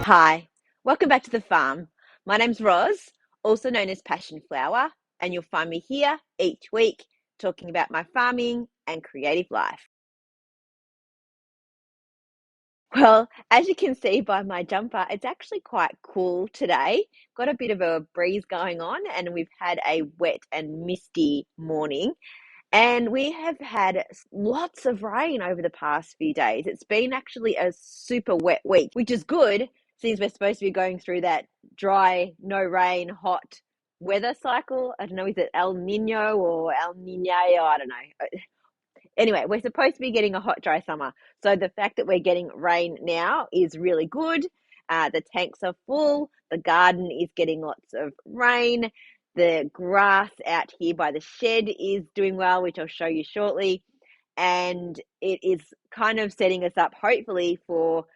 Hi, welcome back to the farm. My name's Roz, also known as Passion Flower, and you'll find me here each week talking about my farming and creative life. Well, as you can see by my jumper, it's actually quite cool today. Got a bit of a breeze going on, and we've had a wet and misty morning. And we have had lots of rain over the past few days. It's been actually a super wet week, which is good since we're supposed to be going through that dry, no rain, hot weather cycle. I don't know, is it El Nino or El Nino? I don't know. Anyway, we're supposed to be getting a hot, dry summer. So the fact that we're getting rain now is really good. The tanks are full. The garden is getting lots of rain. The grass out here by the shed is doing well, which I'll show you shortly. And it is kind of setting us up, hopefully, for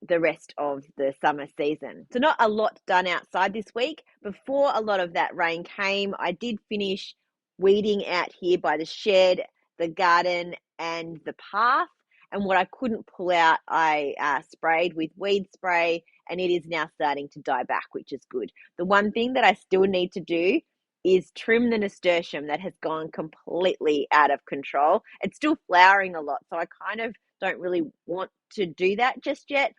the rest of the summer season. So not a lot done outside this week. Before a lot of that rain came, I did finish weeding out here by the shed, the garden, and the path. And what I couldn't pull out, I sprayed with weed spray, and it is now starting to die back, which is good. The one thing that I still need to do is trim the nasturtium that has gone completely out of control. It's still flowering a lot, so I kind of don't really want to do that just yet.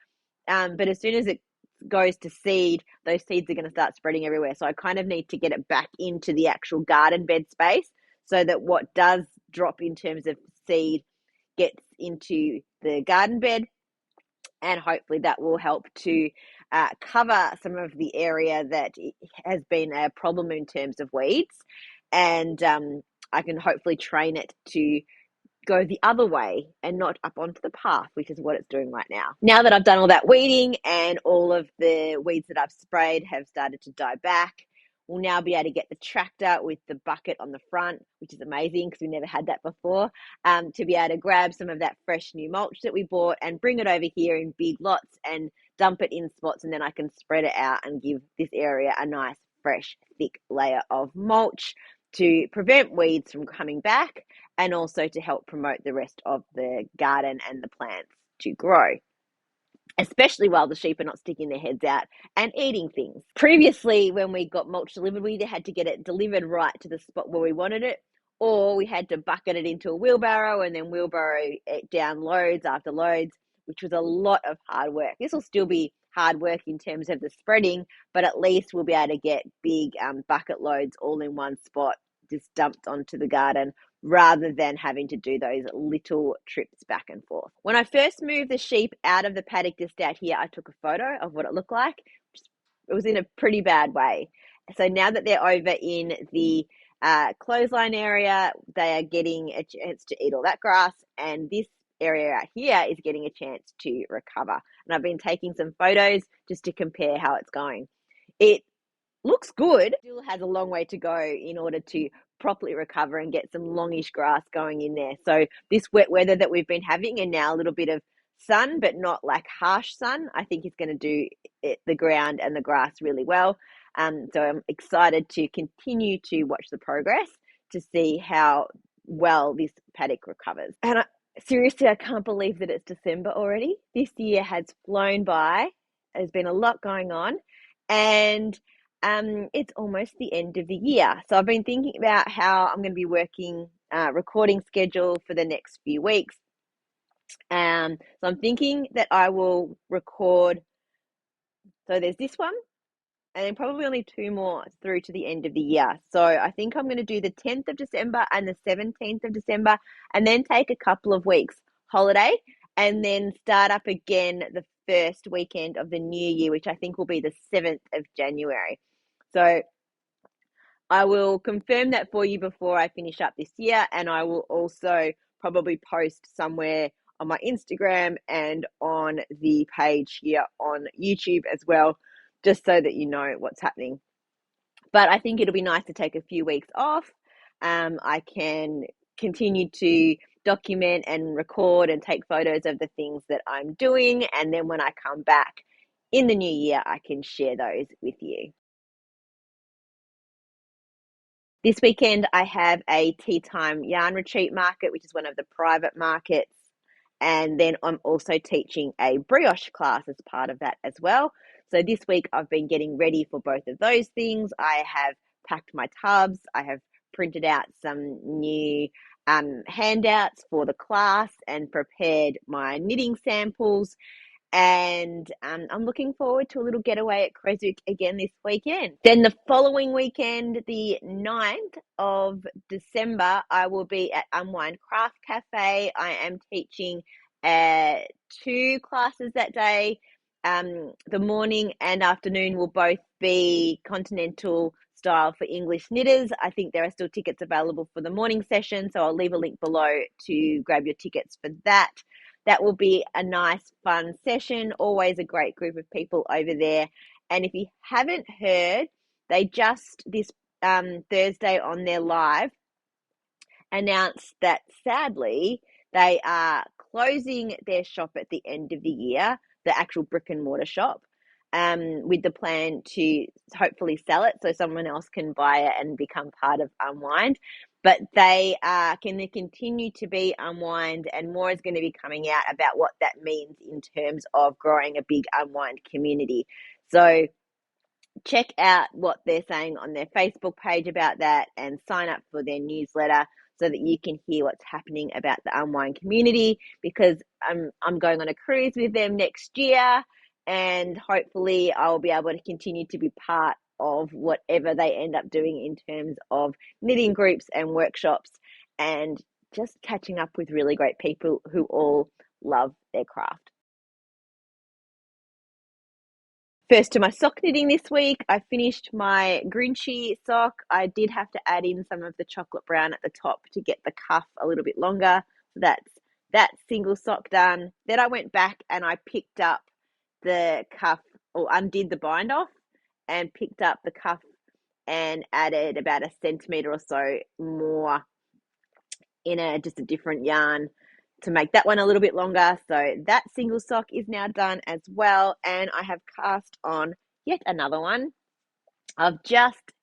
But as soon as it goes to seed, those seeds are going to start spreading everywhere. So I kind of need to get it back into the actual garden bed space so that what does drop in terms of seed gets into the garden bed, and hopefully that will help to cover some of the area that has been a problem in terms of weeds, and I can hopefully train it to go the other way and not up onto the path, which is what it's doing right now. Now that I've done all that weeding and all of the weeds that I've sprayed have started to die back, we'll now be able to get the tractor with the bucket on the front, which is amazing because we never had that before, to be able to grab some of that fresh new mulch that we bought and bring it over here in big lots and dump it in spots, and then I can spread it out and give this area a nice, fresh, thick layer of mulch to prevent weeds from coming back and also to help promote the rest of the garden and the plants to grow, especially while the sheep are not sticking their heads out and eating things. Previously, when we got mulch delivered, we either had to get it delivered right to the spot where we wanted it, or we had to bucket it into a wheelbarrow and then wheelbarrow it down loads after loads, which was a lot of hard work. This will still be hard work in terms of the spreading, but at least we'll be able to get big bucket loads all in one spot, just dumped onto the garden, rather than having to do those little trips back and forth. When I first moved the sheep out of the paddock just out here, I took a photo of what it looked like. It was in a pretty bad way. So now that they're over in the clothesline area, they are getting a chance to eat all that grass, and this area out here is getting a chance to recover. And I've been taking some photos just to compare how it's going. It looks good. Still has a long way to go in order to properly recover and get some longish grass going in there. So this wet weather that we've been having, and now a little bit of sun, but not like harsh sun, I think is going to do the ground and the grass really well. So I'm excited to continue to watch the progress to see how well this paddock recovers. And seriously, I can't believe that it's December already. This year has flown by. There's been a lot going on, and it's almost the end of the year. So I've been thinking about how I'm going to be working recording schedule for the next few weeks. So I'm thinking that I will record. So there's this one, and then probably only two more through to the end of the year. So I think I'm going to do the 10th of December and the 17th of December, and then take a couple of weeks holiday, and then start up again the first weekend of the new year, which I think will be the 7th of January. So I will confirm that for you before I finish up this year, and I will also probably post somewhere on my Instagram and on the page here on YouTube as well, just so that you know what's happening. But I think it'll be nice to take a few weeks off. I can continue to document and record and take photos of the things that I'm doing, and then when I come back in the new year, I can share those with you. This weekend, I have a tea time yarn retreat market, which is one of the private markets, And then I'm also teaching a brioche class as part of that as well. So this week I've been getting ready for both of those things. I have packed my tubs. I have printed out some new handouts for the class and prepared my knitting samples. And I'm looking forward to a little getaway at Creswick again this weekend. Then the following weekend, the 9th of December, I will be at Unwind Craft Cafe. I am teaching 2 classes that day. The morning and afternoon will both be continental style for English knitters. I think there are still tickets available for the morning session, so I'll leave a link below to grab your tickets for that. That will be a nice, fun session. Always a great group of people over there. And if you haven't heard, they just this Thursday on their live announced that sadly they are closing their shop at the end of the year, the actual brick and mortar shop, with the plan to hopefully sell it so someone else can buy it and become part of Unwind. But they can continue to be Unwind, and more is going to be coming out about what that means in terms of growing a big Unwind community. So check out what they're saying on their Facebook page about that and sign up for their newsletter so that you can hear what's happening about the Unwind community, because I'm going on a cruise with them next year, and hopefully I'll be able to continue to be part of whatever they end up doing in terms of knitting groups and workshops, and just catching up with really great people who all love their craft. First to my sock knitting this week. I finished my Grinchy sock. I did have to add in some of the chocolate brown at the top to get the cuff a little bit longer. So that's that single sock done. Then I went back and I picked up the cuff, or undid the bind off and picked up the cuff and added about 1 centimetre or so more in just a different yarn to make that one a little bit longer. So that single sock is now done as well, and I have cast on yet another one. I've just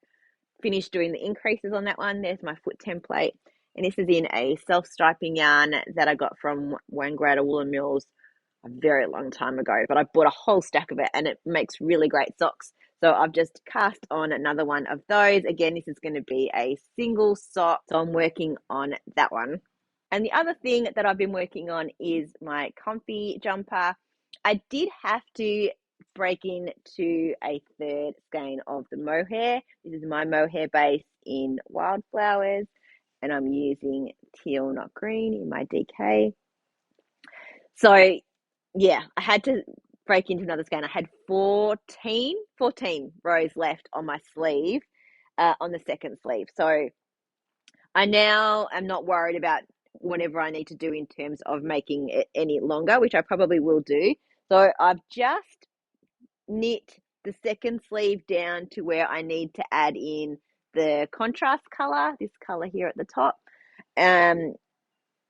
finished doing the increases on that one. There's my foot template, and this is in a self-striping yarn that I got from Wangaratta Woolen Mills a very long time ago, but I bought a whole stack of it and it makes really great socks. So I've just cast on another one of those. Again, this is going to be a single sock, so I'm working on that one. And the other thing that I've been working on is my comfy jumper. I did have to break into a 3rd skein of the mohair. This is my mohair base in Wildflowers, and I'm using teal, not green, in my DK. So yeah, I had to break into another skein. I had 14 rows left on my sleeve, on the 2nd sleeve. So I now am not worried about whatever I need to do in terms of making it any longer, which I probably will do. So I've just knit the 2nd sleeve down to where I need to add in the contrast color, this color here at the top. And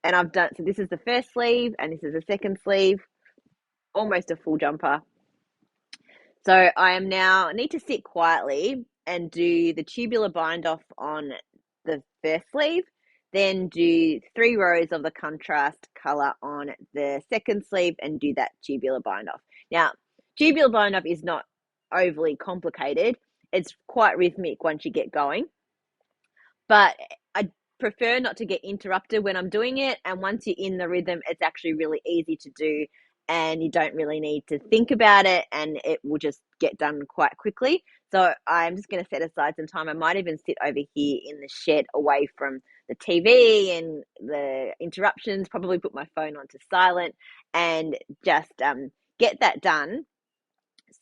I've done, so this is the 1st sleeve and this is the 2nd sleeve, almost a full jumper. So I am now need to sit quietly and do the tubular bind off on the 1st sleeve, then do 3 rows of the contrast color on the 2nd sleeve and do that tubular bind off. Now, tubular bind off is not overly complicated. It's quite rhythmic once you get going, but I prefer not to get interrupted when I'm doing it. And once you're in the rhythm, it's actually really easy to do, and you don't really need to think about it, and it will just get done quite quickly. So I'm just going to set aside some time. I might even sit over here in the shed away from the TV and the interruptions, probably put my phone onto silent and just get that done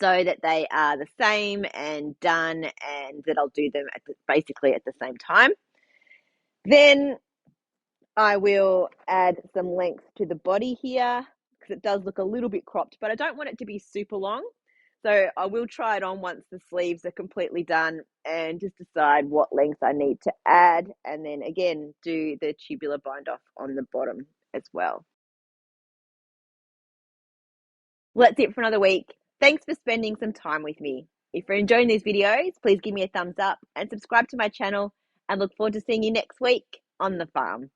so that they are the same and done, and that I'll do them basically at the same time. Then I will add some length to the body here because it does look a little bit cropped, but I don't want it to be super long. So I will try it on once the sleeves are completely done and just decide what length I need to add. And then again, do the tubular bind off on the bottom as well. Well, that's it for another week. Thanks for spending some time with me. If you're enjoying these videos, please give me a thumbs up and subscribe to my channel, and look forward to seeing you next week on the farm.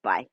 Bye.